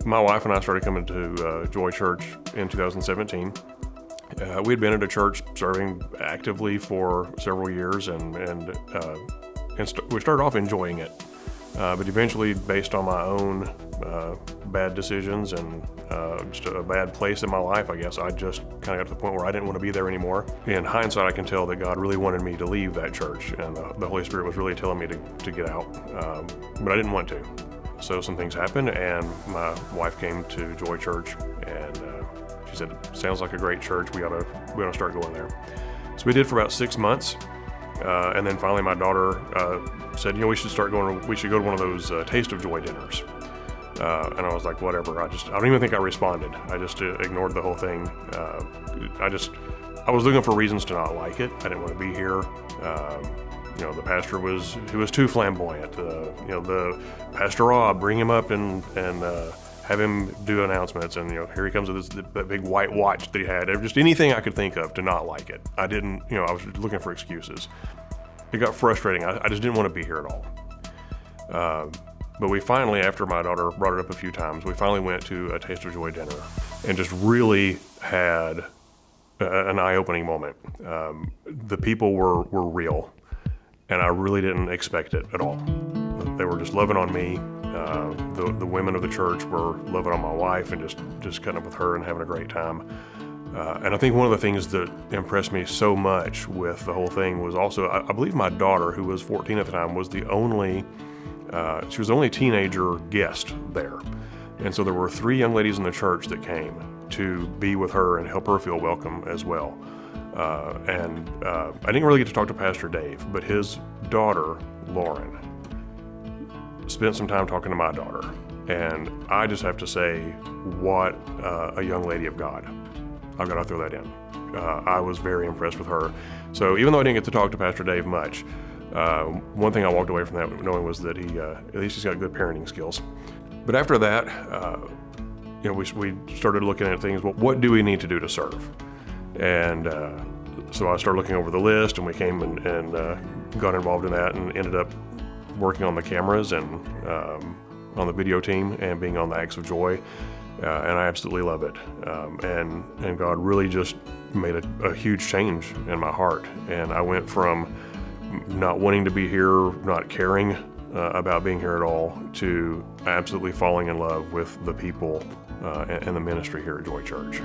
My wife and I started coming to Joy Church in 2017. We had been at a church serving actively for several years, and we started off enjoying it. But eventually, based on my own bad decisions and just a bad place in my life, I guess, I just kind of got to the point where I didn't want to be there anymore. In hindsight, I can tell that God really wanted me to leave that church, and the Holy Spirit was really telling me to get out, but I didn't want to. So some things happened, and my wife came to Joy Church, and she said, "Sounds like a great church. We ought to start going there." So we did for about 6 months, and then finally my daughter said, we should go to one of those Taste of Joy dinners. And I was like, whatever. I don't even think I responded. I just ignored the whole thing. I was looking for reasons to not like it. I didn't want to be here. The pastor was too flamboyant. The Pastor Rob, bring him up and have him do announcements. And, here he comes with that big white watch that he had. Just anything I could think of to not like it. I was looking for excuses. It got frustrating. I just didn't want to be here at all. But we finally, after my daughter brought it up a few times, we finally went to a Taste of Joy dinner and just really had an eye-opening moment. The people were real, and I really didn't expect it at all. They were just loving on me. The women of the church were loving on my wife and just cutting up with her and having a great time. And I think one of the things that impressed me so much with the whole thing was also, I believe my daughter, who was 14 at the time, was the only teenager guest there. And so there were 3 young ladies in the church that came to be with her and help her feel welcome as well. I didn't really get to talk to Pastor Dave, but his daughter, Lauren, spent some time talking to my daughter. And I just have to say, what a young lady of God. I've got to throw that in. I was very impressed with her. So even though I didn't get to talk to Pastor Dave much, one thing I walked away from that knowing was that at least he's got good parenting skills. But after that, we started looking at things. Well, what do we need to do to serve? And so I started looking over the list, and we came and got involved in that, and ended up working on the cameras and on the video team and being on the Acts of Joy. And I absolutely love it. And God really just made a huge change in my heart. And I went from not wanting to be here, not caring about being here at all, to absolutely falling in love with the people and the ministry here at Joy Church.